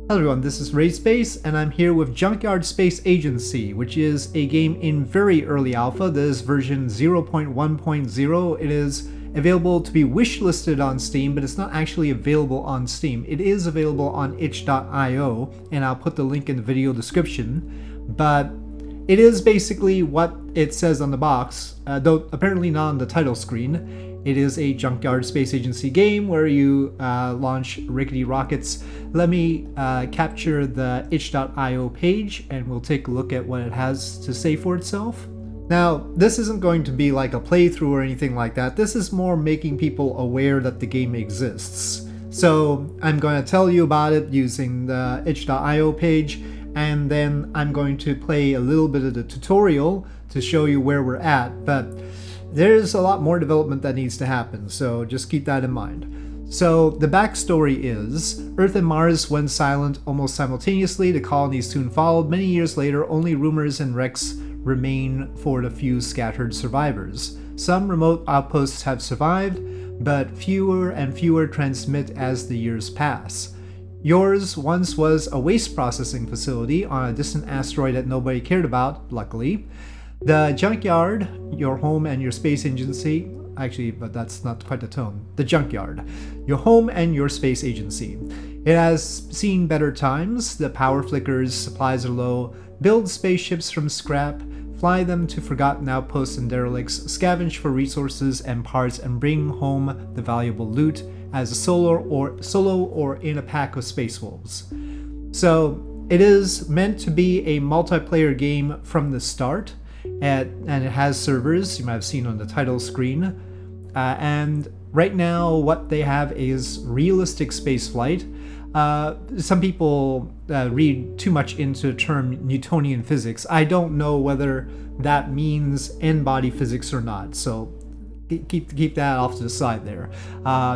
Hello everyone, this is Ray Space, and I'm here with Junkyard Space Agency, which is a game in very early alpha. This is version 0.1.0. It is available to be wishlisted on Steam, but it's not actually available on Steam. It is available on itch.io, and I'll put the link in the video description. But it is basically what it says on the box, though apparently not on the title screen. It is a Junkyard Space Agency game where you launch rickety rockets. Let me capture the itch.io page and we'll take a look at what it has to say for itself. Now, this isn't going to be like a playthrough or anything like that. This is more making people aware that the game exists. So I'm going to tell you about it using the itch.io page, and then I'm going to play a little bit of the tutorial to show you where we're at. But there's a lot more development that needs to happen, so just keep that in mind. So the backstory is, Earth and Mars went silent almost simultaneously. The colonies soon followed. Many years later, only rumors and wrecks remain for the few scattered survivors. Some remote outposts have survived, but fewer and fewer transmit as the years pass. Yours once was a waste processing facility on a distant asteroid that nobody cared about, luckily. The Junkyard, your home and your space agency, actually, but that's not quite the tone. The Junkyard, your home and your space agency. It has seen better times. The power flickers, supplies are low. Build spaceships from scrap, fly them to forgotten outposts and derelicts, scavenge for resources and parts, and bring home the valuable loot as a solo or in a pack of space wolves. So it is meant to be a multiplayer game from the start. And it has servers, you might have seen on the title screen. And right now what they have is realistic spaceflight. Some people read too much into the term Newtonian physics. I don't know whether that means n-body physics or not, so keep that off to the side there.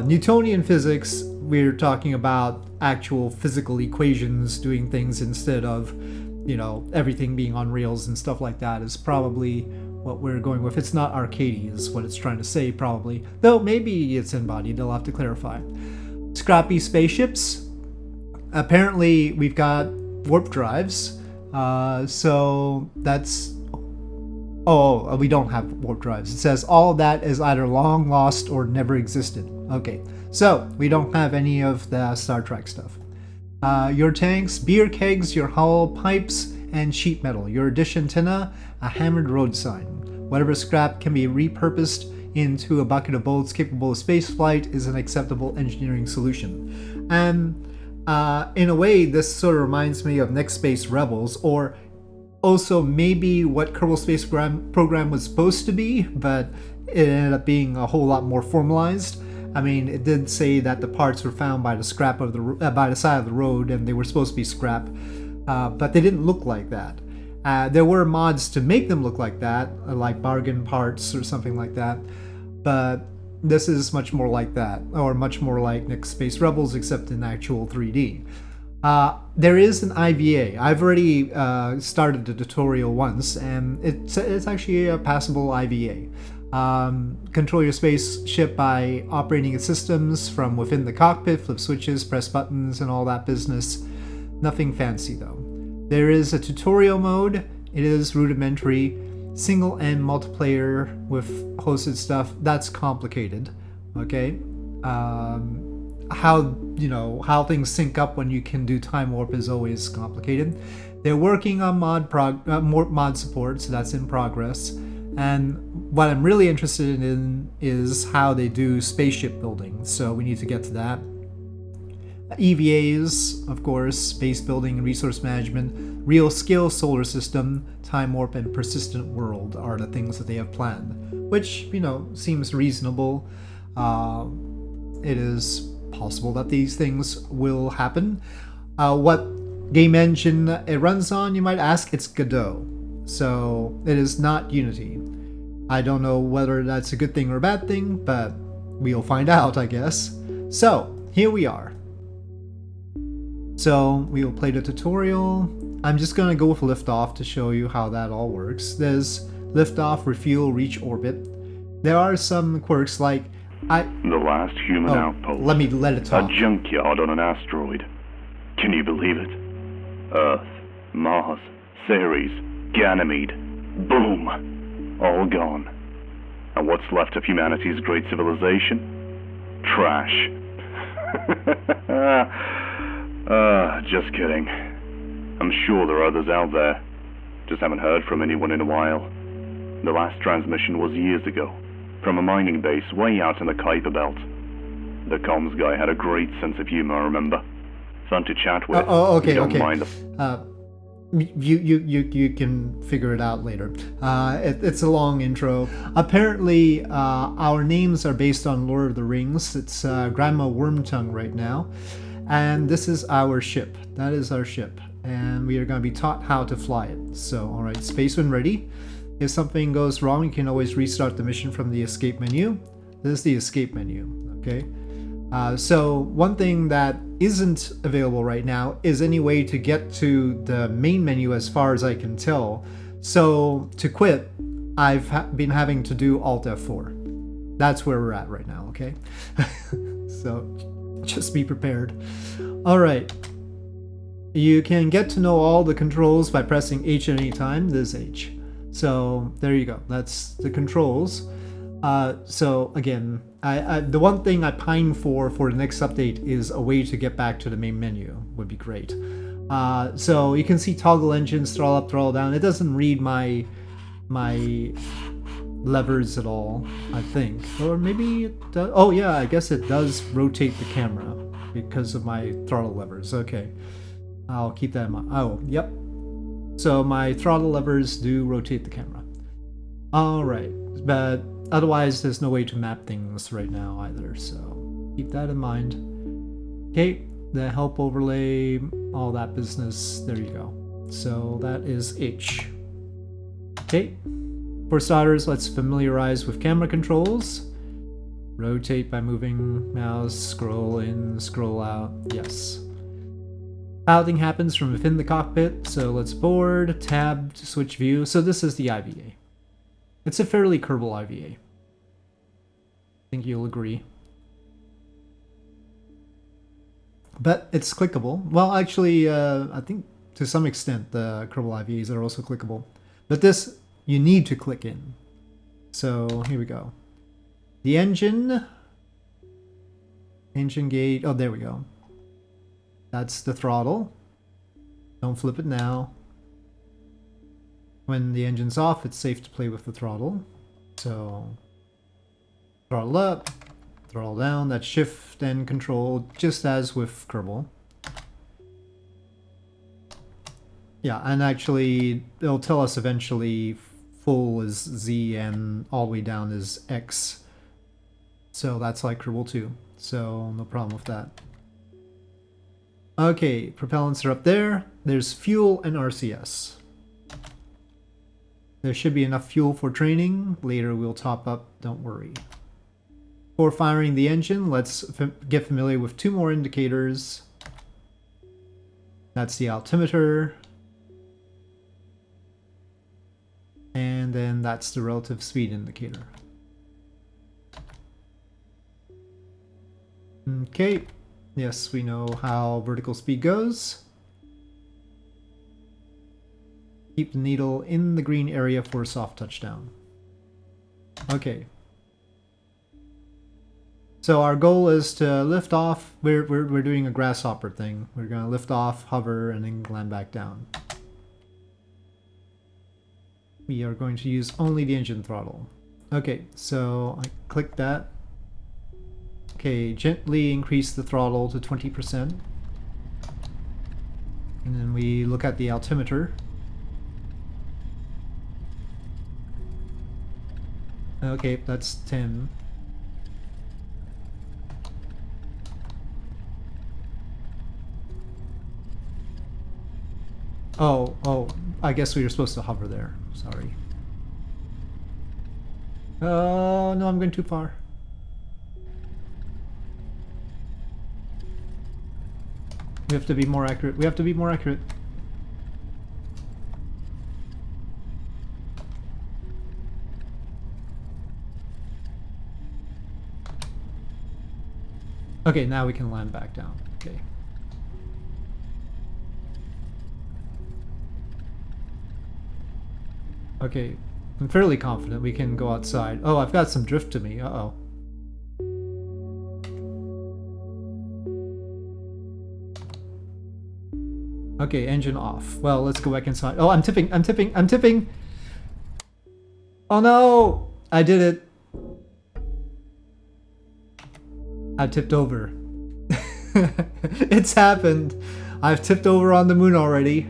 Newtonian physics, we're talking about actual physical equations doing things instead of, you know, everything being on rails and stuff like that is probably what we're going with. It's not arcadey is what it's trying to say, probably. Though maybe it's embodied, they'll have to clarify. Scrappy spaceships. Apparently we've got warp drives. So that's... Oh, we don't have warp drives. It says all of that is either long lost or never existed. Okay, so we don't have any of the Star Trek stuff. Your tanks, beer kegs, your hollow pipes, and sheet metal. Your dish antenna, a hammered road sign. Whatever scrap can be repurposed into a bucket of bullets capable of spaceflight is an acceptable engineering solution. And in a way, this sort of reminds me of Next Space Rebels, or also maybe what Kerbal Space Program was supposed to be, but it ended up being a whole lot more formalized. I mean, it did say that the parts were found by the scrap of by the side of the road, and they were supposed to be scrap, but they didn't look like that. There were mods to make them look like that, like bargain parts or something like that, but this is much more like that, or much more like Next Space Rebels, except in actual 3D. There is an IVA. I've already started the tutorial once, and it's actually a passable IVA. Control your spaceship by operating its systems from within the cockpit, flip switches, press buttons, and all that business. Nothing fancy though. There is a tutorial mode. It is rudimentary. Single and multiplayer with hosted stuff. That's complicated. Okay. How things sync up when you can do time warp is always complicated. They're working on mod support, so that's in progress. And what I'm really interested in is how they do spaceship building, so we need to get to that. EVAs, of course, base building and resource management, real skill, solar system, time warp, and persistent world are the things that they have planned, which, you know, seems reasonable. It is possible that these things will happen. What game engine it runs on, you might ask? It's Godot. So it is not Unity. I don't know whether that's a good thing or a bad thing, but we'll find out, I guess. So here we are. So we will play the tutorial. I'm just going to go with Liftoff to show you how that all works. There's Liftoff, Refuel, Reach Orbit. There are some quirks like The last human outpost. Let it talk. A junkyard on an asteroid. Can you believe it? Earth, Mars, Ceres, Ganymede, boom! All gone. And what's left of humanity's great civilization? Trash. Just kidding. I'm sure there are others out there. Just haven't heard from anyone in a while. The last transmission was years ago, from a mining base way out in the Kuiper Belt. The comms guy had a great sense of humor, I remember. Fun to chat with. Okay. Mind You can figure it out later. It's a long intro. Apparently, our names are based on Lord of the Rings. It's Grandma Wormtongue right now. And this is our ship. That is our ship. And we are going to be taught how to fly it. So, alright, space when ready. If something goes wrong, you can always restart the mission from the escape menu. This is the escape menu, okay? So one thing that isn't available right now is any way to get to the main menu as far as I can tell. So to quit, I've been having to do Alt F4. That's where we're at right now, okay? So just be prepared. All right. You can get to know all the controls by pressing H at any time. This is H. So there you go. That's the controls. So again, the one thing I pine for the next update is a way to get back to the main menu. Would be great. So you can see toggle engines, throttle up, throttle down. It doesn't read my levers at all, I think. Or maybe it does. Oh yeah, I guess it does rotate the camera because of my throttle levers. Okay. I'll keep that in mind. Oh, yep. So my throttle levers do rotate the camera. Alright, but otherwise there's no way to map things right now either, so keep that in mind. Okay, the help overlay, all that business, there you go. So that is H. Okay, for starters, let's familiarize with camera controls. Rotate by moving mouse, scroll in, scroll out, yes. Piloting happens from within the cockpit, so let's board, tab to switch view. So this is the IVA. It's a fairly curvable IVA. I think you'll agree. But it's clickable. Well, actually, I think to some extent the curvable IVAs are also clickable. But this, you need to click in. So here we go. The engine gauge, oh, there we go. That's the throttle. Don't flip it now. When the engine's off, it's safe to play with the throttle. So, throttle up, throttle down, that's shift and control, just as with Kerbal. Yeah, and actually, it'll tell us eventually full is Z and all the way down is X. So that's like Kerbal too. So, no problem with that. Okay, propellants are up there. There's fuel and RCS. There should be enough fuel for training. Later we'll top up, don't worry. For firing the engine, let's get familiar with two more indicators. That's the altimeter. And then that's the relative speed indicator. Okay. Yes, we know how vertical speed goes. Keep the needle in the green area for a soft touchdown. Okay. So our goal is to lift off. We're doing a grasshopper thing. We're going to lift off, hover, and then land back down. We are going to use only the engine throttle. Okay, so I click that. Okay, gently increase the throttle to 20%. And then we look at the altimeter. Okay, that's 10. Oh, I guess we were supposed to hover there. Sorry. Oh, no, I'm going too far. We have to be more accurate. We have to be more accurate. Okay, now we can land back down. Okay. Okay, I'm fairly confident we can go outside. Oh, I've got some drift to me. Uh-oh. Okay, engine off. Well, let's go back inside. Oh, I'm tipping, I'm tipping, I'm tipping! Oh no! I did it. I tipped over. It's happened. I've tipped over on the moon already.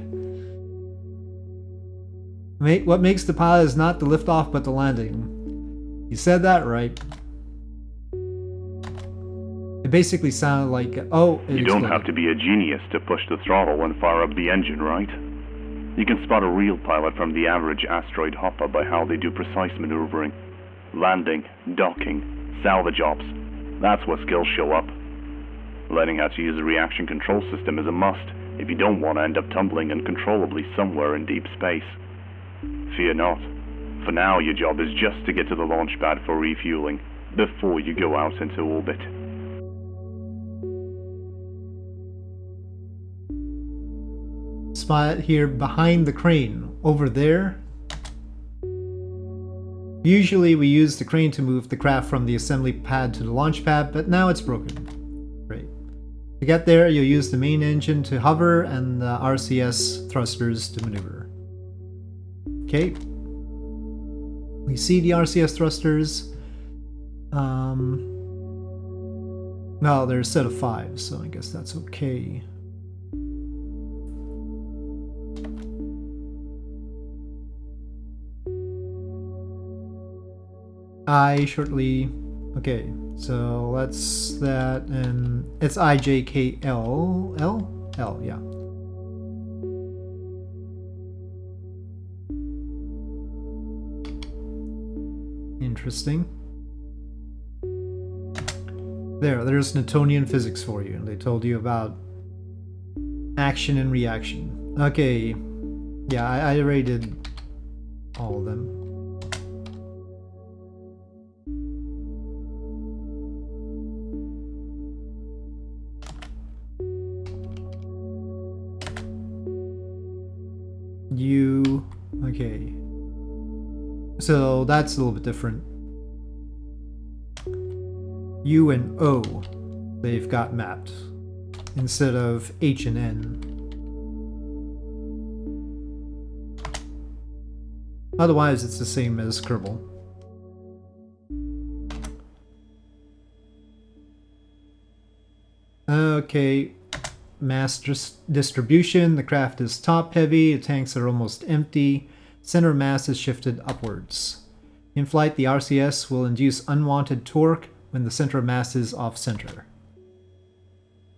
What makes the pilot is not the liftoff but the landing. You said that right. It basically sounded like, oh, you don't have to be a genius to push the throttle and fire up the engine, right? You can spot a real pilot from the average asteroid hopper by how they do precise maneuvering. Landing, docking, salvage ops. That's where skills show up. Learning how to use a reaction control system is a must if you don't want to end up tumbling uncontrollably somewhere in deep space. Fear not. For now, your job is just to get to the launch pad for refueling before you go out into orbit. Spot here behind the crane, over there. Usually we use the crane to move the craft from the assembly pad to the launch pad, but now it's broken. Great. To get there, you'll use the main engine to hover and the RCS thrusters to maneuver. Okay. We see the RCS thrusters. Well, they're a set of 5, so I guess that's okay. Okay, so that's that, and it's IJKL, L, yeah. Interesting. There's Newtonian physics for you, and they told you about action and reaction. Okay, yeah, I already did all of them. Okay. So that's a little bit different. U and O, they've got mapped instead of H and N. Otherwise, it's the same as Kerbal. Okay. Mass distribution. The craft is top heavy, the tanks are almost empty, center mass is shifted upwards. In flight, the RCS will induce unwanted torque when the center mass is off center.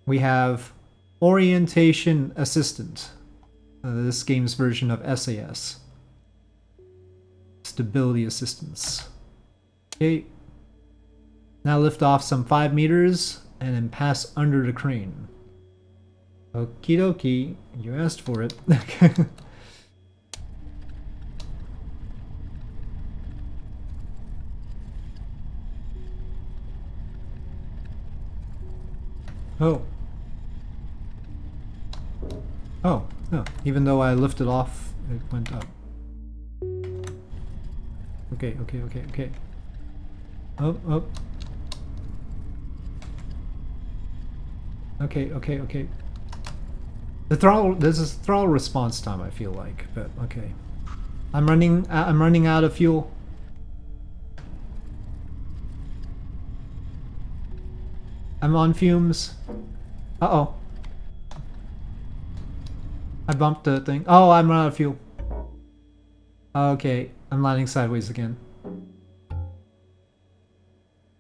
We have Orientation Assistant, this game's version of SAS. Stability Assistance. Okay. Now lift off some 5 meters and then pass under the crane. Okie dokie, you asked for it. Oh. Oh, no. Even though I lifted off, it went up. Okay. Oh. Okay. The throttle, this is throttle response time, I feel like, but okay. I'm running out of fuel. I'm on fumes. Uh-oh. I bumped the thing. Oh, I'm out of fuel. Okay, I'm landing sideways again.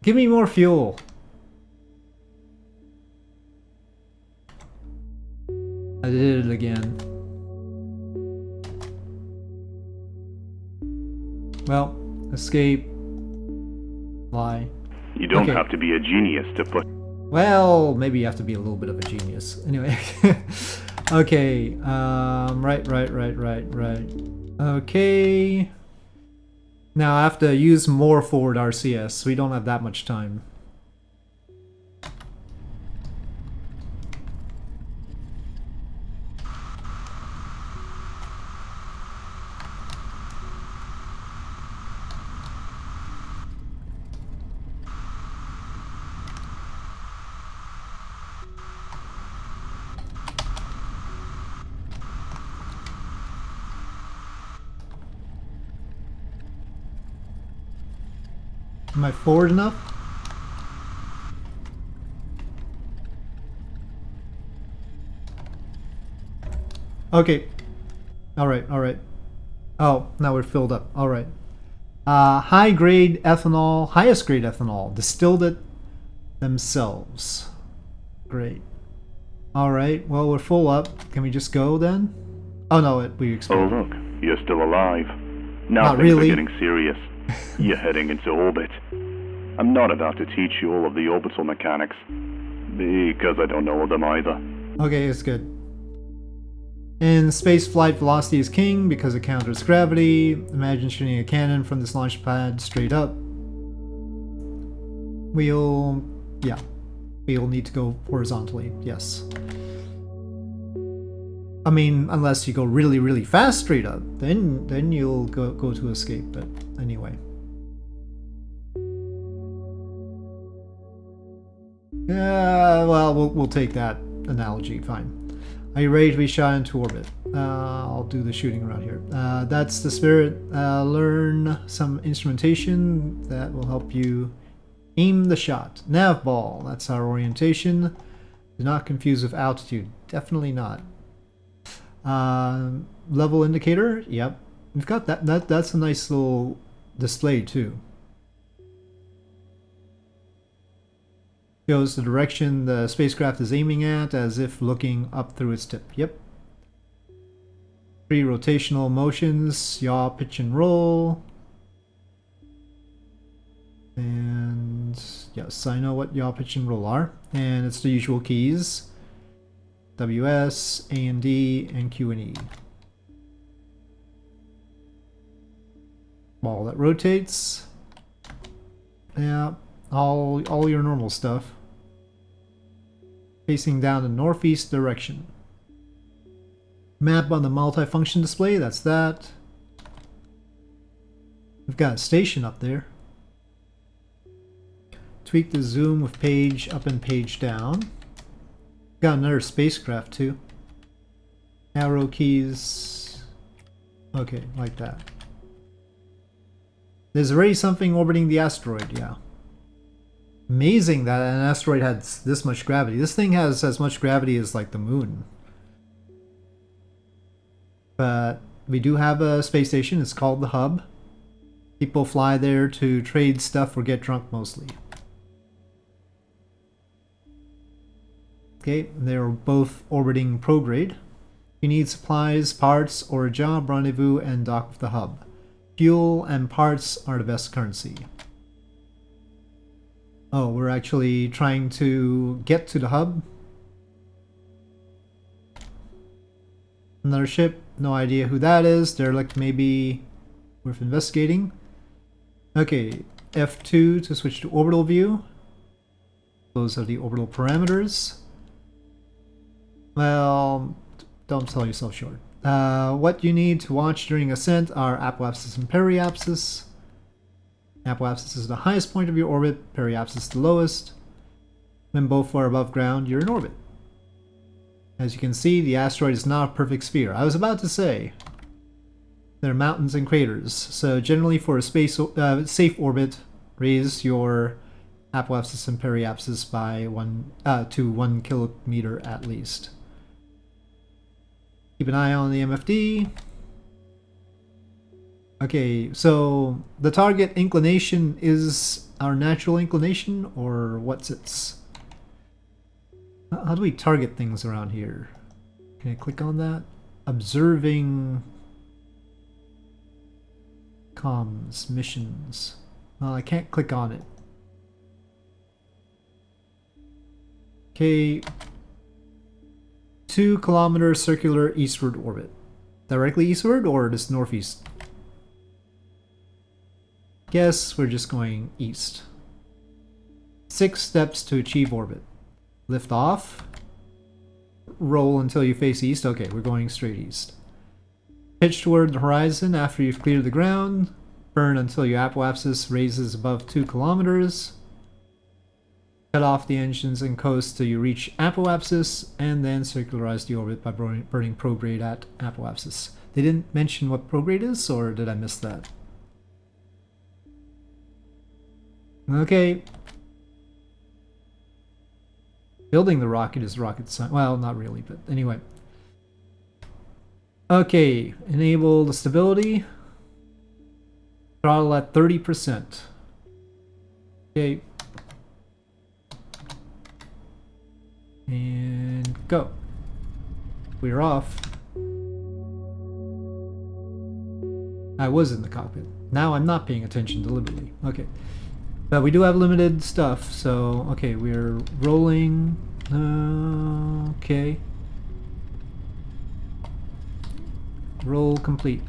Give me more fuel. I did it again. Well, escape. Lie. You don't have to be a genius to put... Well, maybe you have to be a little bit of a genius. Anyway. Okay. Right. Okay. Now I have to use more forward RCS. We don't have that much time. Am I forward enough? Okay. Alright, alright. Oh, now we're filled up. Alright. High grade ethanol, highest grade ethanol, distilled it themselves. Great. Alright, well, we're full up. Can we just go then? Oh no, we Oh exploded. look, you're still alive. Now Not things really. are getting serious. You're heading into orbit. I'm not about to teach you all of the orbital mechanics, because I don't know them either. Okay, it's good. In space flight, velocity is king because it counters gravity. Imagine shooting a cannon from this launch pad straight up. We'll need to go horizontally, yes. I mean, unless you go really, really fast straight up, then you'll go to escape, but anyway. Well, we'll take that analogy, fine. Are you ready to be shot into orbit? I'll do the shooting around here. That's the spirit. Learn some instrumentation that will help you aim the shot. Nav ball, that's our orientation. Do not confuse with altitude. Definitely not. Level indicator, yep. We've got that. That's a nice little display too. Shows the direction the spacecraft is aiming at as if looking up through its tip. Yep. 3 rotational motions, yaw, pitch, and roll. And yes, I know what yaw, pitch, and roll are. And it's the usual keys. WS, A and D, and Q and E. Ball that rotates. Yeah, all your normal stuff. Facing down the northeast direction. Map on the multifunction display, that's that. We've got a station up there. Tweak the zoom with page up and page down. Got another spacecraft too. Arrow keys. Okay, like that. There's already something orbiting the asteroid, yeah. Amazing that an asteroid had this much gravity. This thing has as much gravity as like the moon. But we do have a space station. It's called the Hub. People fly there to trade stuff or get drunk mostly. Okay, they're both orbiting prograde. If you need supplies, parts, or a job, rendezvous and dock with the Hub. Fuel and parts are the best currency. Oh, we're actually trying to get to the Hub. Another ship, no idea who that is. Derelict maybe worth investigating. Okay, F2 to switch to orbital view. Those are the orbital parameters. Well, don't sell yourself short. What you need to watch during ascent are apoapsis and periapsis. Apoapsis is the highest point of your orbit, periapsis the lowest. When both are above ground, you're in orbit. As you can see, the asteroid is not a perfect sphere. I was about to say, there are mountains and craters, so generally for a safe orbit, raise your apoapsis and periapsis by 1 kilometer at least. Keep an eye on the MFD. Okay, so the target inclination is our natural inclination, or what's its? How do we target things around here? Can I click on that? Observing comms, missions. Well, I can't click on it. Okay, 2 kilometer circular eastward orbit. Directly eastward or just northeast? Guess we're just going east. 6 steps to achieve orbit. Lift off. Roll until you face east. Okay, we're going straight east. Pitch toward the horizon after you've cleared the ground. Burn until your apoapsis raises above 2 kilometers. Cut off the engines and coast till you reach apoapsis, and then circularize the orbit by burning prograde at apoapsis. They didn't mention what prograde is, or did I miss that? Okay. Building the rocket is rocket science. Well, not really, but anyway. Okay, enable the stability. Throttle at 30%. Okay. And go. We're off. I was in the cockpit. Now I'm not paying attention deliberately. Okay. But we do have limited stuff, so okay, we're rolling. Okay. Roll complete.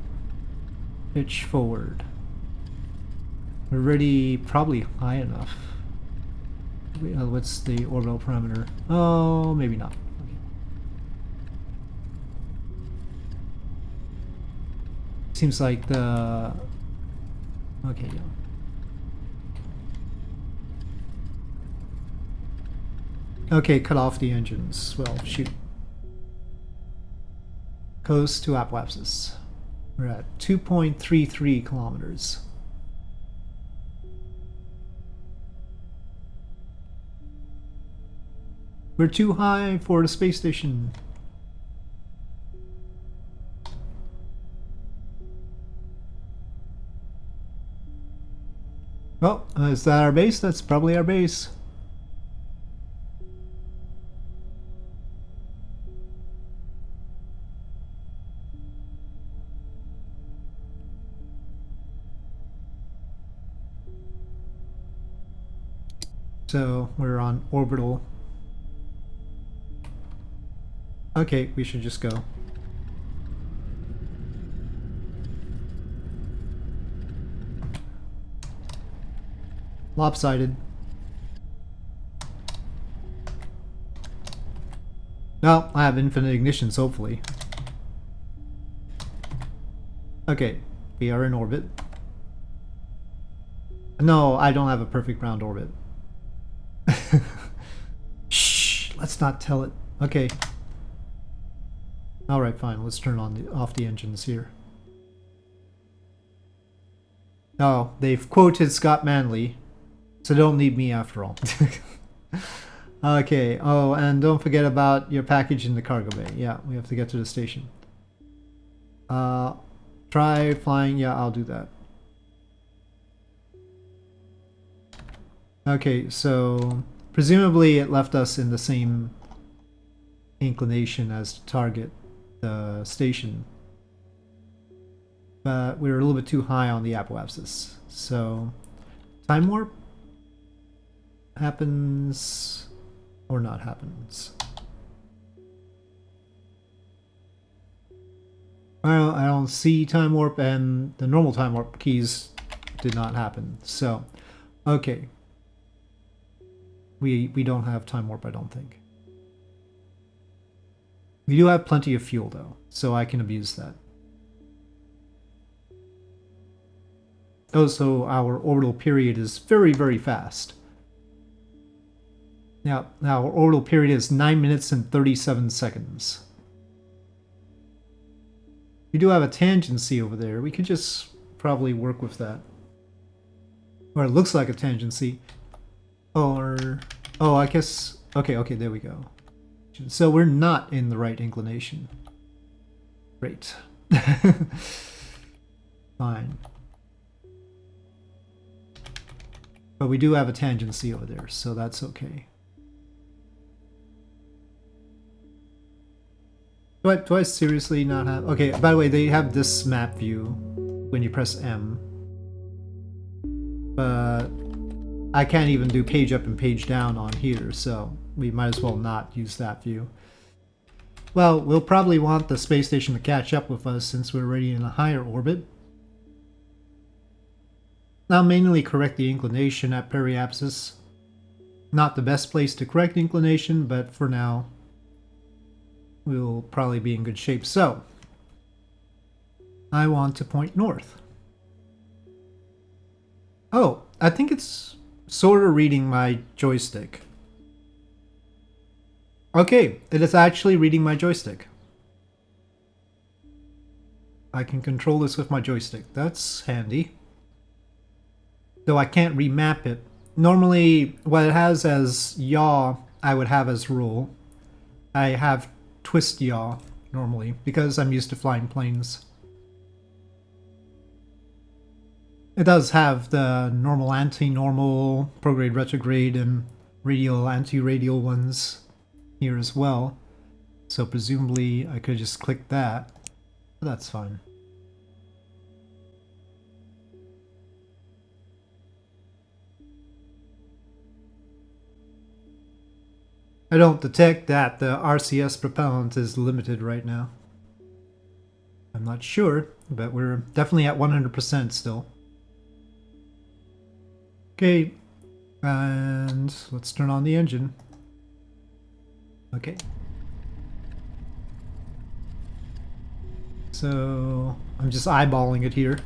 Pitch forward. We're already probably high enough. What's the orbital parameter? Oh, maybe not. Okay. Seems like the... Okay, yeah. Okay, cut off the engines. Well, shoot. Coast to apoapsis. We're at 2.33 kilometers. We're too high for the space station. Oh, is that our base? That's probably our base. So we're on orbital. Okay, we should just go. Lopsided. Well, I have infinite ignitions, hopefully. Okay, we are in orbit. No, I don't have a perfect round orbit. Shh, let's not tell it. Okay. Alright, fine. Let's turn on off the engines here. Oh, they've quoted Scott Manley, so don't need me after all. Okay, oh, and don't forget about your package in the cargo bay. Yeah, we have to get to the station. Try flying. Yeah, I'll do that. Okay, so presumably it left us in the same inclination as to target the station. But we were a little bit too high on the apoapsis. So time warp happens or not happens. Well, I don't see time warp, and the normal time warp keys did not happen. So, okay. We don't have time warp, I don't think. We do have plenty of fuel, though, so I can abuse that. Oh, so our orbital period is very, very fast. Now, our orbital period is 9 minutes and 37 seconds. We do have a tangency over there. We could just probably work with that. Or it looks like a tangency. Or... oh, I guess... okay, there we go. So we're not in the right inclination. Great. Fine. But we do have a tangency over there, so that's okay. Do I seriously not have... okay, by the way, they have this map view when you press M. But I can't even do page up and page down on here, so we might as well not use that view. Well, we'll probably want the space station to catch up with us since we're already in a higher orbit. I'll manually correct the inclination at periapsis. Not the best place to correct inclination, but for now, we'll probably be in good shape. So, I want to point north. Oh, I think it's sort of reading my joystick. Okay, it is actually reading my joystick. I can control this with my joystick. That's handy. Though I can't remap it Normally, what it has as yaw, I would have as rule. I have twist yaw normally because I'm used to flying planes. It does have the normal, anti-normal, prograde, retrograde, and radial, anti-radial ones here as well. So presumably I could just click that. But that's fine. I don't detect that the RCS propellant is limited right now. I'm not sure, but we're definitely at 100% still. Okay, and let's turn on the engine. Okay. So I'm just eyeballing it here.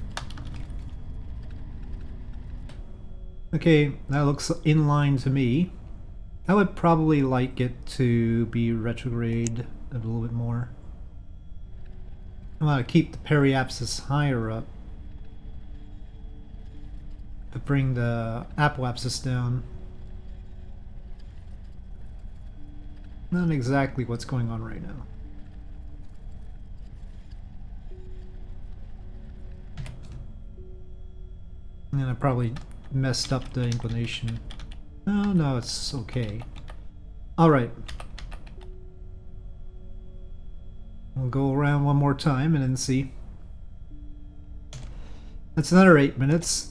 Okay, that looks in line to me. I would probably like it to be retrograde a little bit more. I want to keep the periapsis higher up, but bring the apoapsis down. Not exactly what's going on right now. And I probably messed up the inclination. Oh, no, it's okay. Alright. We'll go around one more time and then see. That's another 8 minutes.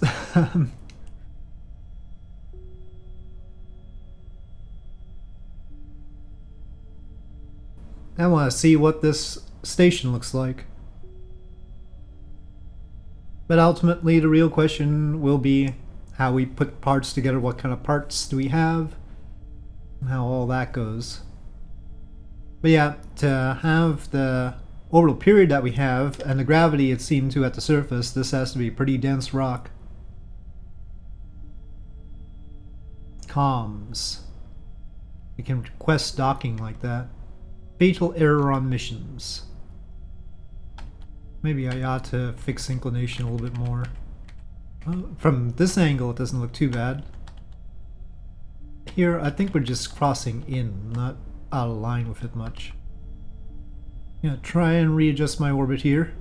I want to see what this station looks like. But ultimately, the real question will be how we put parts together, what kind of parts do we have, and how all that goes. But yeah, to have the orbital period that we have, and the gravity it seemed to at the surface, this has to be pretty dense rock. Comms. We can request docking like that. Fatal error on missions. Maybe I ought to fix inclination a little bit more. Well, from this angle, it doesn't look too bad. Here, I think we're just crossing in, not out of line with it much. Yeah, try and readjust my orbit here.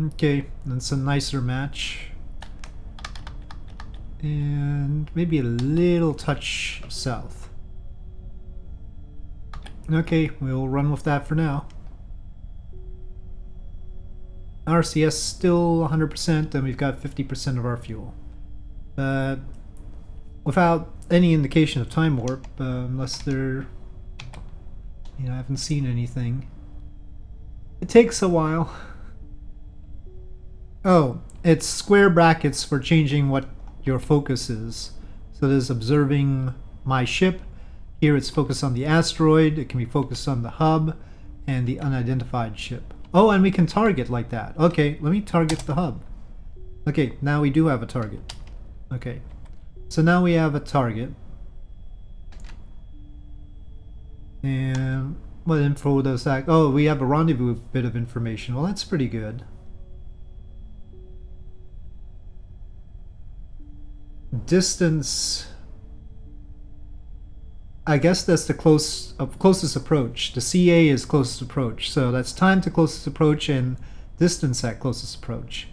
Okay, that's a nicer match. And maybe a little touch south. Okay, we'll run with that for now. RCS still 100%, and we've got 50% of our fuel. Without any indication of time warp, unless they're... You know, I haven't seen anything. It takes a while. Oh, it's square brackets for changing what your focus is. So there's observing my ship. Here it's focused on the asteroid. It can be focused on the hub and the unidentified ship. Oh, and we can target like that. Okay, let me target the hub. Okay, now we do have a target. Okay, so now we have a target. And what info does that? Oh, we have a rendezvous bit of information. Well, that's pretty good. Distance, I guess that's the closest approach. The CA is closest approach, so that's time to closest approach and distance at closest approach.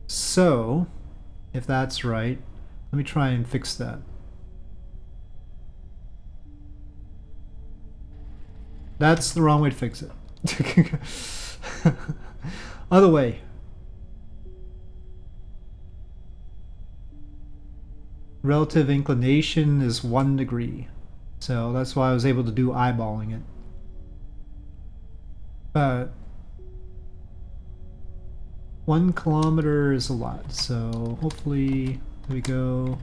So, if that's right, let me try and fix that. That's the wrong way to fix it. Other way. Relative inclination is 1 degree. So that's why I was able to do eyeballing it. But 1 kilometer is a lot. So hopefully we go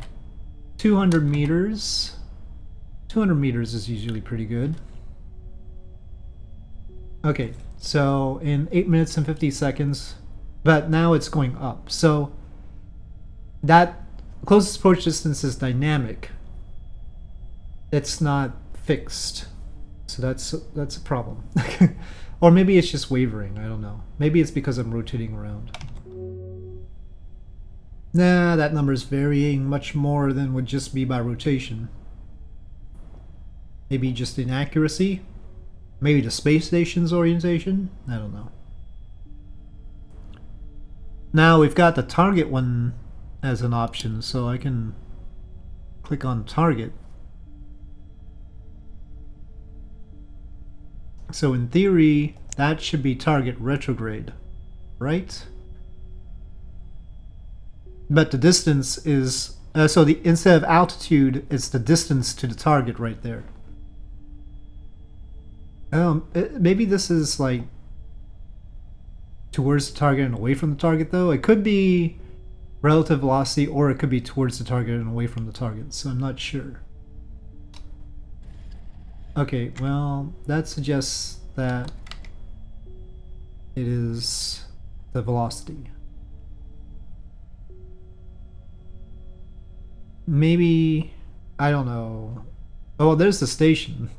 200 meters. 200 meters is usually pretty good. Okay, so in 8 minutes and 50 seconds, but now it's going up. So that closest approach distance is dynamic. It's not fixed. So that's a problem. Or maybe it's just wavering, I don't know. Maybe it's because I'm rotating around. Nah, that number is varying much more than would just be by rotation. Maybe just inaccuracy? Maybe the space station's orientation? I don't know. Now we've got the target one as an option, so I can click on target. So in theory, that should be target retrograde, right? But the distance is, instead of altitude, it's the distance to the target right there. Maybe this is like towards the target and away from the target though. It could be relative velocity or it could be towards the target and away from the target, so I'm not sure. Okay, well, that suggests that it is the velocity. Maybe, I don't know. Oh, there's the station.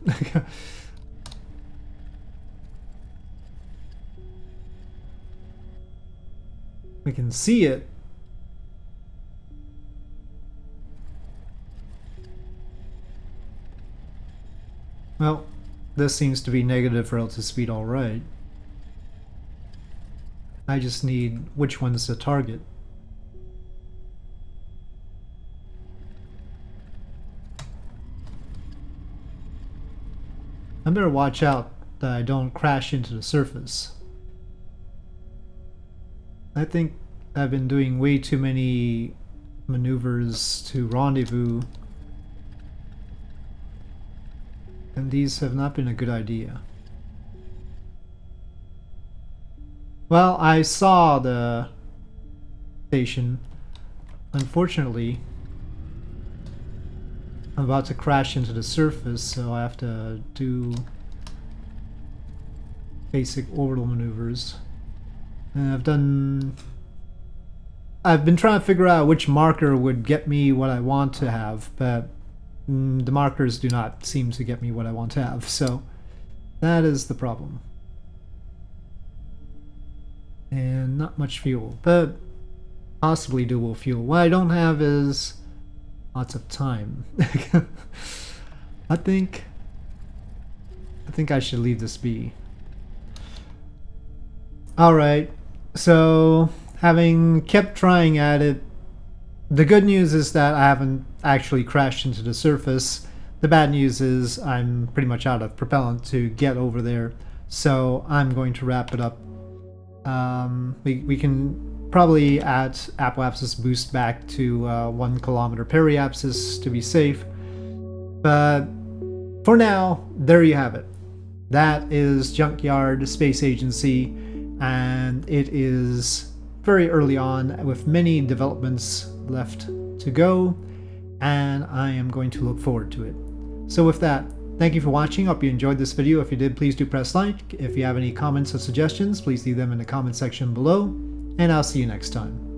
We can see it. Well, this seems to be negative relative speed, all right. I just need which one's the target. I better watch out that I don't crash into the surface. I think I've been doing way too many maneuvers to Rendezvous, and these have not been a good idea. Well, I saw the station. Unfortunately, I'm about to crash into the surface, so I have to do basic orbital maneuvers. And I've been trying to figure out which marker would get me what I want to have, but the markers do not seem to get me what I want to have, so that is the problem. And not much fuel, but possibly doable fuel. What I don't have is lots of time. I think I should leave this be. Alright, so having kept trying at it, the good news is that I haven't actually crashed into the surface. The bad news is I'm pretty much out of propellant to get over there, so I'm going to wrap it up. We can probably add apoapsis boost back to 1 kilometer periapsis to be safe, but for now, there you have it. That is Junkyard Space Agency, and it is very early on with many developments left to go, and I am going to look forward to it. So with that, thank you for watching. Hope you enjoyed this video. If you did, please do press like. If you have any comments or suggestions, please leave them in the comment section below, and I'll see you next time.